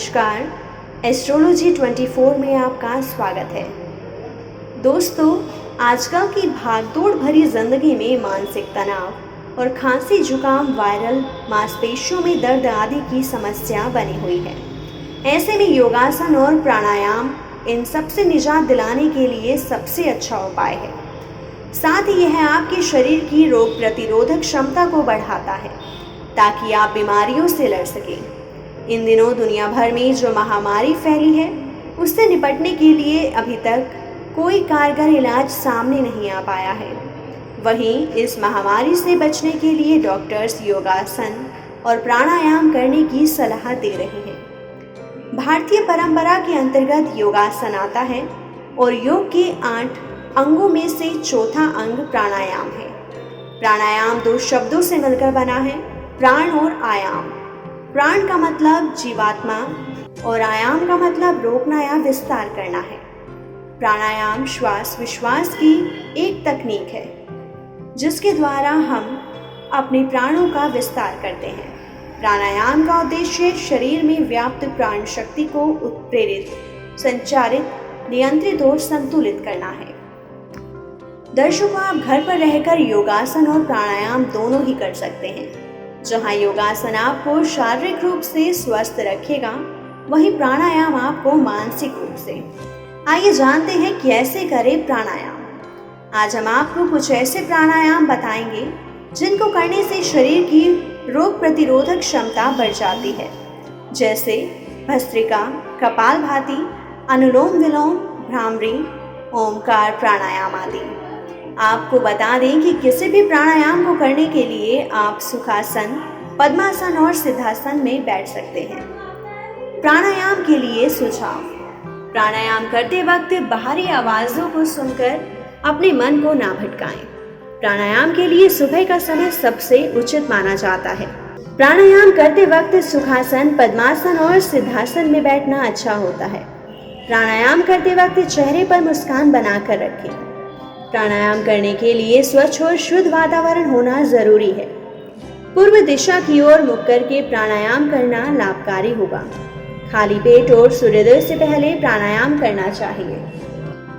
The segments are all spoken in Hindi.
नमस्कार। एस्ट्रोलॉजी 24 में आपका स्वागत है। दोस्तों, आजकल की भागदौड़ भरी जिंदगी में मानसिक तनाव और खांसी, जुकाम, वायरल मांसपेशियों में दर्द आदि की समस्या बनी हुई है। ऐसे में योगासन और प्राणायाम इन सबसे निजात दिलाने के लिए सबसे अच्छा उपाय है। साथ ही यह आपके शरीर की रोग प्रतिरोधक क्षमता को बढ़ाता है ताकि आप बीमारियों से लड़ सकें। इन दिनों दुनिया भर में जो महामारी फैली है उससे निपटने के लिए अभी तक कोई कारगर इलाज सामने नहीं आ पाया है। वहीं इस महामारी से बचने के लिए डॉक्टर्स योगासन और प्राणायाम करने की सलाह दे रहे हैं। भारतीय परंपरा के अंतर्गत योगासन आता है और योग के 8 अंगों में से चौथा अंग प्राणायाम है। प्राणायाम 2 शब्दों से मिलकर बना है, प्राण और आयाम। प्राण का मतलब जीवात्मा और आयाम का मतलब रोकना या विस्तार करना है। प्राणायाम श्वास विश्वास की एक तकनीक है जिसके द्वारा हम अपने प्राणों का विस्तार करते हैं। प्राणायाम का उद्देश्य शरीर में व्याप्त प्राण शक्ति को उत्प्रेरित, संचारित, नियंत्रित और संतुलित करना है। दर्शकों, आप घर पर रहकर योगासन और प्राणायाम दोनों ही कर सकते हैं। जहां योगासन आपको शारीरिक रूप से स्वस्थ रखेगा, वहीं प्राणायाम आपको मानसिक रूप से। आइए जानते हैं कैसे करें प्राणायाम। आज हम आपको कुछ ऐसे प्राणायाम बताएंगे जिनको करने से शरीर की रोग प्रतिरोधक क्षमता बढ़ जाती है, जैसे भस्त्रिका, कपालभाति, अनुलोम विलोम, भ्रामरी, ओमकार प्राणायाम आदि। आपको बता दें कि किसी भी प्राणायाम को करने के लिए आप सुखासन, पद्मासन और सिद्धासन में बैठ सकते हैं। प्राणायाम के लिए सुझाव। प्राणायाम करते वक्त बाहरी आवाज़ों को सुनकर अपने मन को ना भटकाएं। प्राणायाम के लिए सुबह का समय सबसे उचित माना जाता है। प्राणायाम करते वक्त सुखासन, पद्मासन और सिद्धासन में बैठना अच्छा होता है। प्राणायाम करते वक्त चेहरे पर मुस्कान बनाकर रखें। प्राणायाम करने के लिए स्वच्छ और शुद्ध वातावरण होना जरूरी है। पूर्व दिशा की ओर मुख करके प्राणायाम करना लाभकारी होगा। खाली पेट और सूर्योदय से पहले प्राणायाम करना चाहिए।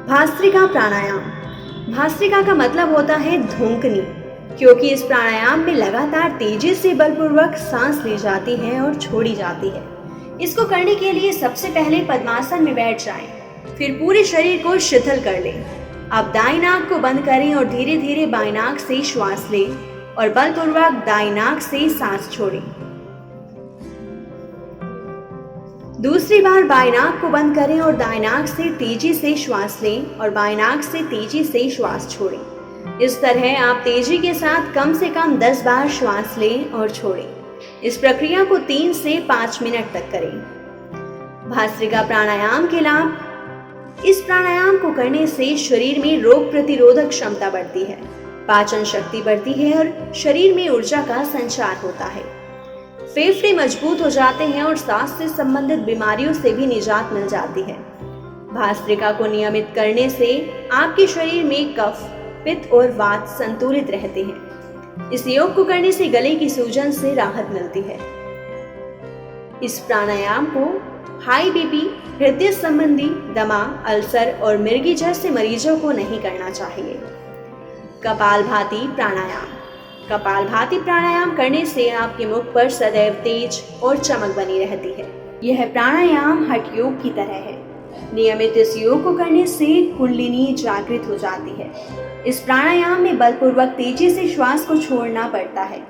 भस्त्रिका प्राणायाम। भस्त्रिका का मतलब होता है धुंकनी, क्योंकि इस प्राणायाम में लगातार तेजी से बलपूर्वक सांस ली जाती है और छोड़ी जाती है। इसको करने के लिए सबसे पहले पद्मासन में बैठ जाएं, फिर पूरे शरीर को शिथिल कर लें। अब दाईं नाक को बंद करें और धीरे धीरे बाईं नाक से श्वास लें और बलपूर्वक दाईं नाक से सांस छोड़ें। दूसरी बार बाईं नाक को बंद करें और दाईं नाक से तेजी से श्वास लें और बाईं नाक से तेजी से श्वास छोड़ें। इस तरह आप तेजी के साथ कम से कम 10 बार श्वास लें और छोड़ें। इस प्रक्रिया को 3 से 5 मिनट तक करें। भस्त्रिका प्राणायाम के लाभ। इस प्राणायाम को करने से शरीर में रोग प्रतिरोधक क्षमता बढ़ती है, पाचन शक्ति बढ़ती है और शरीर में ऊर्जा का संचार होता है। फेफड़े मजबूत हो जाते हैं और सांस से संबंधित बीमारियों से भी निजात मिल जाती है। भस्त्रिका को नियमित करने से आपके शरीर में कफ, पित्त और वात संतुलित रहते हैं। इस योग को करने से गले की सूजन से राहत मिलती है। इस प्राणायाम को हाई बीपी, हृदय संबंधी, दमा, अल्सर और मिर्गी जैसे मरीजों को नहीं करना चाहिए। कपालभाति प्राणायाम। कपालभाति प्राणायाम करने से आपके मुख पर सदैव तेज और चमक बनी रहती है। यह प्राणायाम हठ योग की तरह है। नियमित इस योग को करने से कुंडलिनी जागृत हो जाती है। इस प्राणायाम में बलपूर्वक तेजी से श्वास को छोड़ना पड़ता है।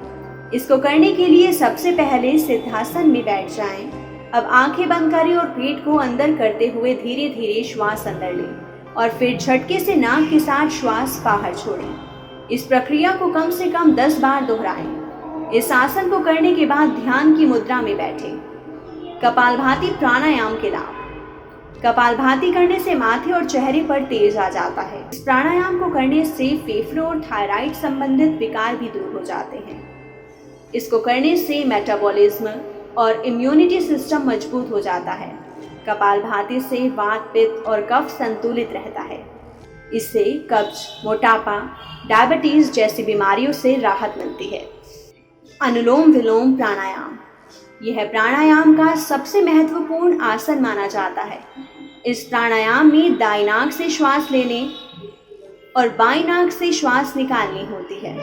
इसको करने के लिए सबसे पहले सिद्धासन में बैठ जाएं। अब आंखें बंद करें और पेट को अंदर करते हुए धीरे धीरे श्वास अंदर लें और फिर झटके से नाक के साथ श्वास बाहर छोड़ें। इस प्रक्रिया को कम से कम 10 बार दोहराएं। इस आसन को करने के बाद ध्यान की मुद्रा में बैठें। कपालभाति प्राणायाम के लाभ। कपालभाति करने से माथे और चेहरे पर तेज आ जाता है। इस प्राणायाम को करने से फेफड़ों और थायराइड संबंधित विकार भी दूर हो जाते हैं। इसको करने से मेटाबॉलिज्म और इम्यूनिटी सिस्टम मजबूत हो जाता है। कपालभाति से वात, पित्त और कफ संतुलित रहता है। इससे कब्ज, मोटापा, डायबिटीज जैसी बीमारियों से राहत मिलती है। अनुलोम विलोम प्राणायाम। यह प्राणायाम का सबसे महत्वपूर्ण आसन माना जाता है। इस प्राणायाम में दाईं नाक से श्वास लेने और बाईं नाक से श्वास निकालनी होती है।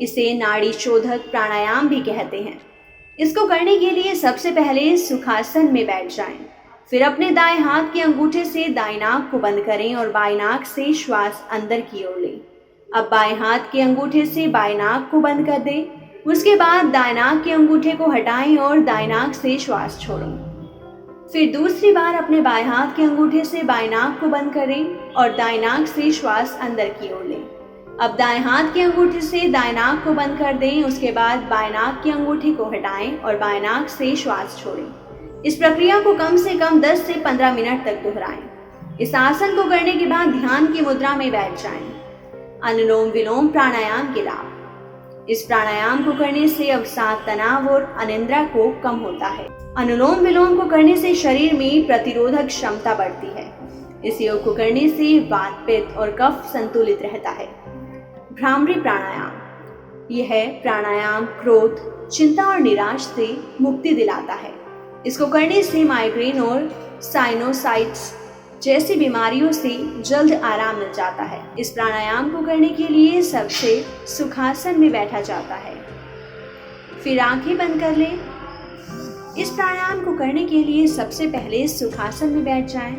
इसे नाड़ी शोधक प्राणायाम भी कहते हैं। इसको करने के लिए सबसे पहले सुखासन में बैठ जाएं। फिर अपने दाएं हाथ के अंगूठे से दाईं नाक को बंद करें और बाईं नाक से श्वास अंदर की ओर लें। अब बाएं हाथ के अंगूठे से बाईं नाक को बंद कर दें। उसके बाद दाएं नाक के अंगूठे को हटाएं और दाएं नाक से श्वास छोड़ें। फिर दूसरी बार अपने बाएं हाथ के अंगूठे से बाएं नाक को बंद करें और दाएं नाक से श्वास अंदर की ओर लें। अब दाएं हाथ के अंगूठे से दाएं नाक को बंद कर दें। उसके बाद बाएं नाक के अंगूठे को हटाएं और बाएं नाक से श्वास छोड़ें। इस प्रक्रिया को कम से कम 10 से 15 मिनट तक दोहराएं। इस आसन को करने के बाद ध्यान की मुद्रा में बैठ जाएं। अनुलोम विलोम प्राणायाम के लाभ। इस प्राणायाम को करने से अवसाद, तनाव और अनिद्रा को कम होता है। अनुलोम विलोम को करने से शरीर में प्रतिरोधक क्षमता बढ़ती है। इस योग को करने से वात, पित्त और कफ संतुलित रहता है। भ्रामरी प्राणायाम। यह प्राणायाम क्रोध, चिंता और निराश से मुक्ति दिलाता है। इसको करने से माइग्रेन और साइनोसाइटिस जैसी बीमारियों से जल्द आराम मिल जाता है। इस प्राणायाम को करने के लिए सबसे सुखासन में बैठा जाता है। फिर आंखें बंद कर लें। इस प्राणायाम को करने के लिए सबसे पहले सुखासन में बैठ जाएं।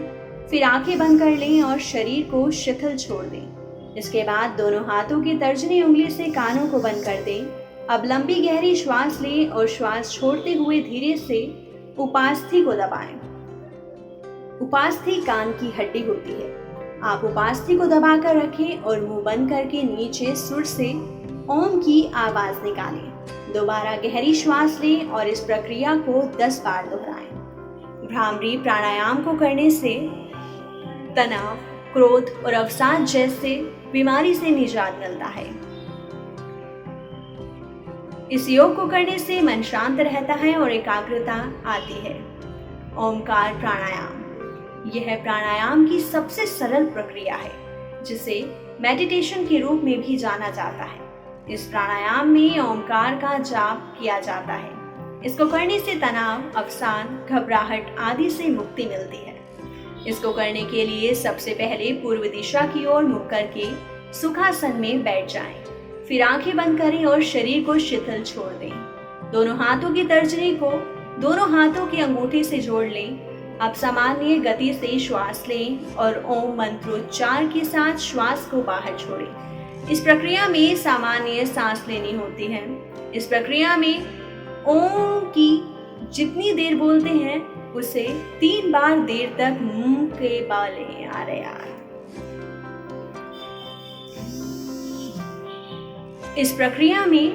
फिर आंखें बंद कर लें और शरीर को शिथिल छोड़ दें। इसके बाद दोनों हाथों की तर्जनी उंगली से कानों को बंद कर दें। अब लंबी गहरी श्वास लें और श्वास छोड़ते हुए धीरे से उपास्थि को दबाएं। उपास्थि कान की हड्डी होती है। आप उपास्थि को दबाकर रखें और मुंह बंद करके नीचे सुर से ओम की आवाज निकालें। दोबारा गहरी श्वास लें और इस प्रक्रिया को 10 बार दोहराएं। भ्रामरी प्राणायाम को करने से तनाव, क्रोध और अवसाद जैसे बीमारी से निजात मिलता है। इस योग को करने से मन शांत रहता है और एकाग्रता आती है। ओमकार प्राणायाम। यह प्राणायाम की सबसे सरल प्रक्रिया है, जिसे मेडिटेशन के रूप में भी जाना जाता है। इस प्राणायाम में ओमकार का जाप किया जाता है। इसको करने से तनाव, अवसाद, घबराहट आदि से मुक्ति मिलती है। इसको करने के लिए सबसे पहले पूर्व दिशा की ओर मुख करके सुखासन में बैठ जाएं। फिर आंखें बंद करें और शरीर को शिथिल छोड़ दें। दोनों हाथों की तर्जनी को दोनों हाथों के अंगूठे से जोड़ लें। अब सामान्य गति से श्वास लें और ओम मंत्रोच्चार के साथ श्वास को बाहर छोड़ें। इस प्रक्रिया में सामान्य सांस लेनी होती है। इस प्रक्रिया में ओम की जितनी देर बोलते हैं उसे 3 बार देर तक मुंह के बाले यार। इस प्रक्रिया में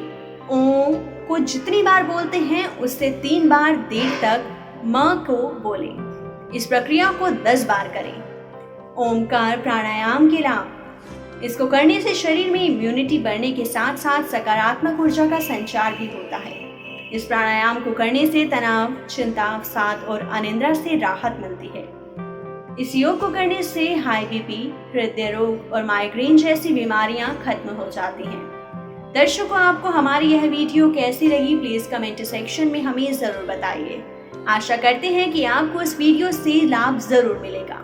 ओम को जितनी बार बोलते हैं उससे 3 बार देर तक म को बोलें। इस प्रक्रिया को 10 बार करें। ओमकार प्राणायाम के लाभ। इसको करने से शरीर में इम्यूनिटी बढ़ने के साथ साथ सकारात्मक ऊर्जा का संचार भी होता है। इस प्राणायाम को करने से तनाव, चिंता, अवसाद और अनिद्रा से राहत मिलती है। इस योग को करने से हाई बीपी, हृदय रोग और माइग्रेन जैसी बीमारियां खत्म हो जाती हैं। दर्शकों, आपको हमारी यह वीडियो कैसी लगी प्लीज कमेंट सेक्शन में हमें जरूर बताइए। आशा करते हैं कि आपको इस वीडियो से लाभ जरूर मिलेगा।